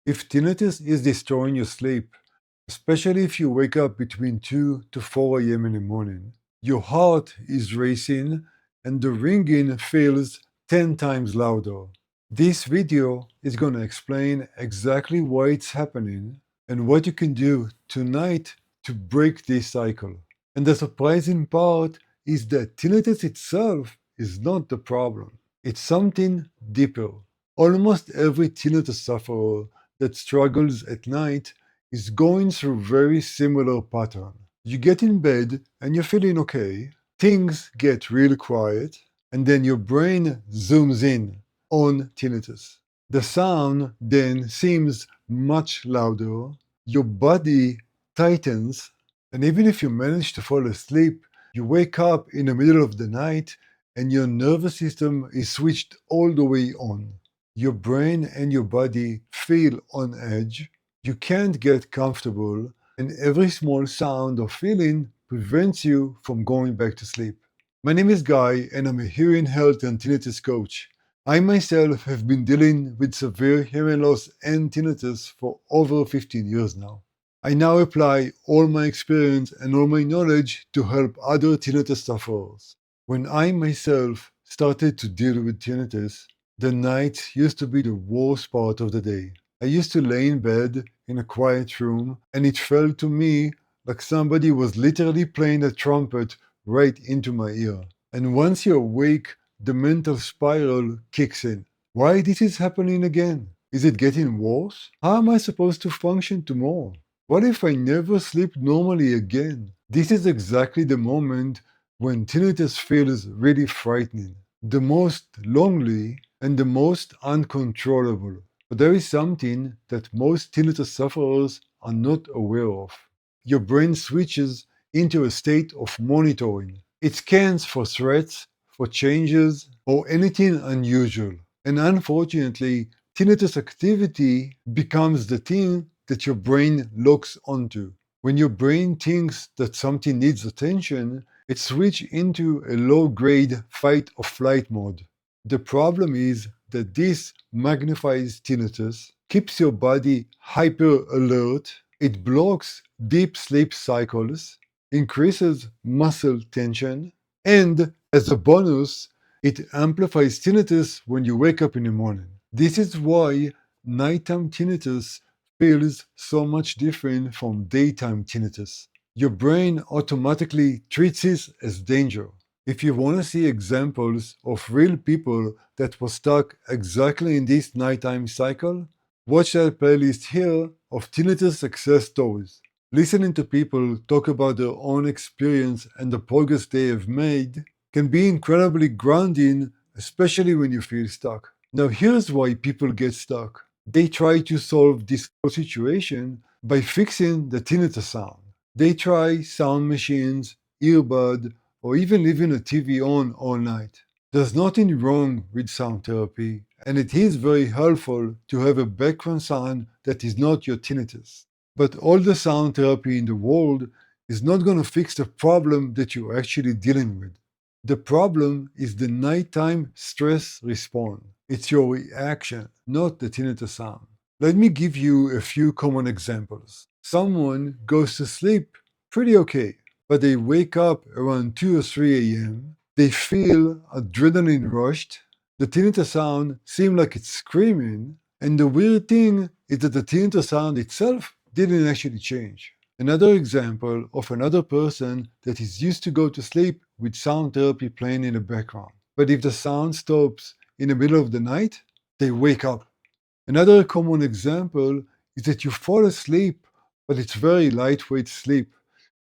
If tinnitus is destroying your sleep, especially if you wake up between 2 to 4 a.m. in the morning, your heart is racing and the ringing feels 10 times louder. This video is going to explain exactly why it's happening and what you can do tonight to break this cycle. And the surprising part is that tinnitus itself is not the problem. It's something deeper. Almost every tinnitus sufferer that struggles at night is going through very similar pattern. You get in bed and you're feeling okay, things get really quiet, and then your brain zooms in on tinnitus. The sound then seems much louder, your body tightens, and even if you manage to fall asleep, you wake up in the middle of the night and your nervous system is switched all the way on. Your brain and your body feel on edge, you can't get comfortable, and every small sound or feeling prevents you from going back to sleep. My name is Guy, and I'm a hearing health and tinnitus coach. I myself have been dealing with severe hearing loss and tinnitus for over 15 years now. I now apply all my experience and all my knowledge to help other tinnitus sufferers. When I myself started to deal with tinnitus, the night used to be the worst part of the day. I used to lay in bed in a quiet room, and it felt to me like somebody was literally playing a trumpet right into my ear. And once you're awake, the mental spiral kicks in. Why this is happening again? Is it getting worse? How am I supposed to function tomorrow? What if I never sleep normally again? This is exactly the moment when tinnitus feels really frightening, the most lonely, and the most uncontrollable. But there is something that most tinnitus sufferers are not aware of. Your brain switches into a state of monitoring. It scans for threats, for changes, or anything unusual. And unfortunately, tinnitus activity becomes the thing that your brain locks onto. When your brain thinks that something needs attention, it switches into a low-grade fight or flight mode. The problem is that this magnifies tinnitus, keeps your body hyper alert, it blocks deep sleep cycles, increases muscle tension, and as a bonus, it amplifies tinnitus when you wake up in the morning. This is why nighttime tinnitus feels so much different from daytime tinnitus. Your brain automatically treats it as danger. If you want to see examples of real people that were stuck exactly in this nighttime cycle, watch that playlist here of tinnitus success stories. Listening to people talk about their own experience and the progress they have made can be incredibly grounding, especially when you feel stuck. Now, here's why people get stuck. They try to solve this whole situation by fixing the tinnitus sound. They try sound machines, earbud, or even leaving a TV on all night. There's nothing wrong with sound therapy, and it is very helpful to have a background sound that is not your tinnitus. But all the sound therapy in the world is not going to fix the problem that you're actually dealing with. The problem is the nighttime stress response. It's your reaction, not the tinnitus sound. Let me give you a few common examples. Someone goes to sleep pretty okay, but they wake up around 2 or 3 a.m. They feel adrenaline rushed. The tinnitus sound seems like it's screaming, and the weird thing is that the tinnitus sound itself didn't actually change. Another example of another person that is used to go to sleep with sound therapy playing in the background. But if the sound stops in the middle of the night, they wake up. Another common example is that you fall asleep, but it's very lightweight sleep.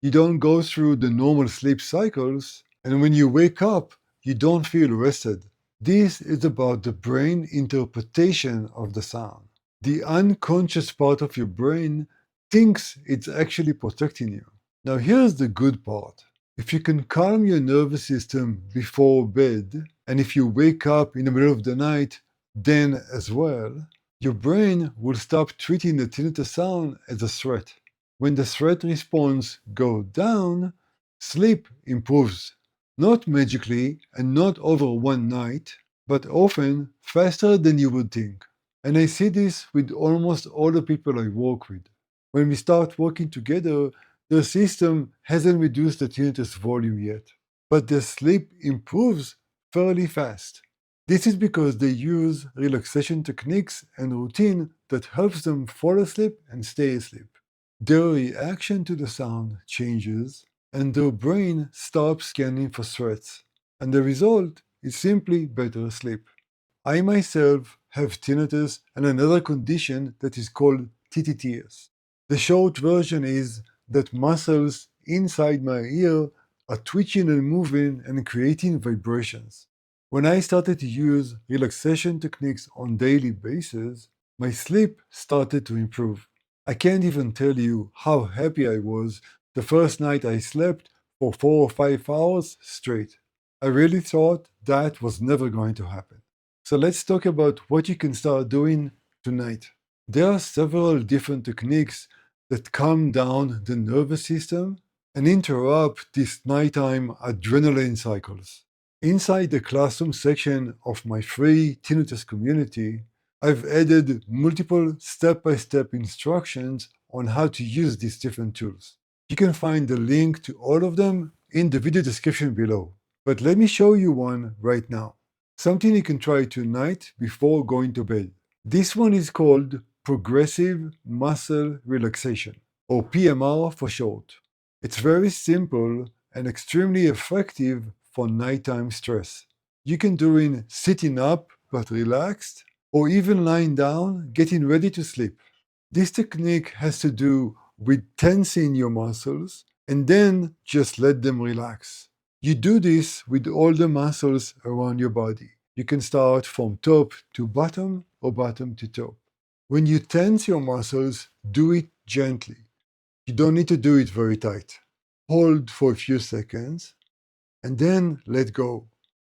You don't go through the normal sleep cycles, and when you wake up, you don't feel rested. This is about the brain interpretation of the sound. The unconscious part of your brain thinks it's actually protecting you. Now, here's the good part. If you can calm your nervous system before bed, and if you wake up in the middle of the night, then as well, your brain will stop treating the tinnitus sound as a threat. When the threat response goes down, sleep improves. Not magically and not over one night, but often faster than you would think. And I see this with almost all the people I work with. When we start working together, the system hasn't reduced the tinnitus volume yet, but the sleep improves fairly fast. This is because they use relaxation techniques and routine that helps them fall asleep and stay asleep. Their reaction to the sound changes, and their brain stops scanning for threats. And the result is simply better sleep. I myself have tinnitus and another condition that is called TTTS. The short version is that muscles inside my ear are twitching and moving and creating vibrations. When I started to use relaxation techniques on daily basis, my sleep started to improve. I can't even tell you how happy I was the first night I slept for 4 or 5 hours straight. I really thought that was never going to happen. So let's talk about what you can start doing tonight. There are several different techniques that calm down the nervous system and interrupt these nighttime adrenaline cycles. Inside the classroom section of my free tinnitus community, I've added multiple step-by-step instructions on how to use these different tools. You can find the link to all of them in the video description below. But let me show you one right now. Something you can try tonight before going to bed. This one is called Progressive Muscle Relaxation, or PMR for short. It's very simple and extremely effective for nighttime stress. You can do it sitting up but relaxed, or even lying down, getting ready to sleep. This technique has to do with tensing your muscles and then just let them relax. You do this with all the muscles around your body. You can start from top to bottom or bottom to top. When you tense your muscles, do it gently. You don't need to do it very tight. Hold for a few seconds and then let go.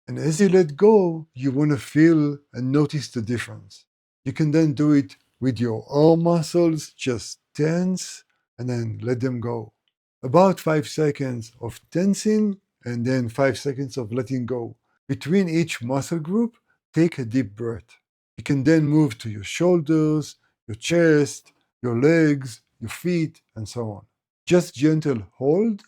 And as you let go, you want to feel and notice the difference. You can then do it with your arm muscles, just tense and then let them go. About 5 seconds of tensing and then 5 seconds of letting go. Between each muscle group, take a deep breath. You can then move to your shoulders, your chest, your legs, your feet, and so on. Just gentle hold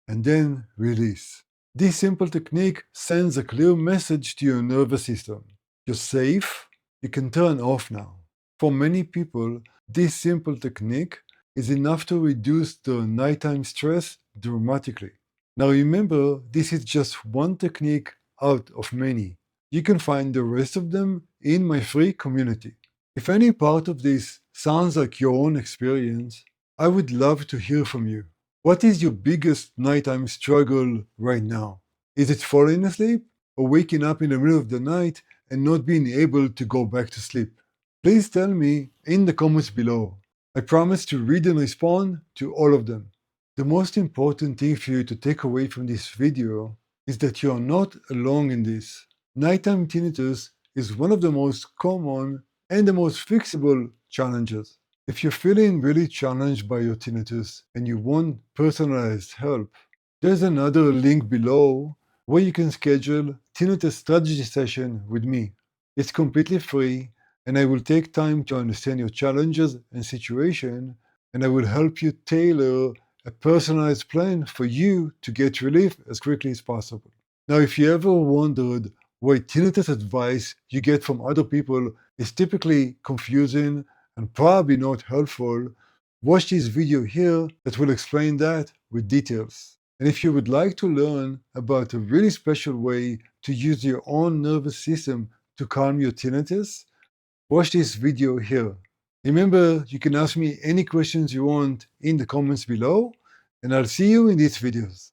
and then release. This simple technique sends a clear message to your nervous system. You're safe, you can turn off now. For many people, this simple technique is enough to reduce their nighttime stress dramatically. Now remember, this is just one technique out of many. You can find the rest of them in my free community. If any part of this sounds like your own experience, I would love to hear from you. What is your biggest nighttime struggle right now? Is it falling asleep or waking up in the middle of the night and not being able to go back to sleep? Please tell me in the comments below. I promise to read and respond to all of them. The most important thing for you to take away from this video is that you are not alone in this. Nighttime tinnitus is one of the most common and the most fixable challenges. If you're feeling really challenged by your tinnitus and you want personalized help, there's another link below where you can schedule tinnitus strategy session with me. It's completely free and I will take time to understand your challenges and situation, and I will help you tailor a personalized plan for you to get relief as quickly as possible. Now, if you ever wondered why tinnitus advice you get from other people is typically confusing and probably not helpful, watch this video here that will explain that with details. And if you would like to learn about a really special way to use your own nervous system to calm your tinnitus, watch this video here. Remember, you can ask me any questions you want in the comments below, and I'll see you in these videos.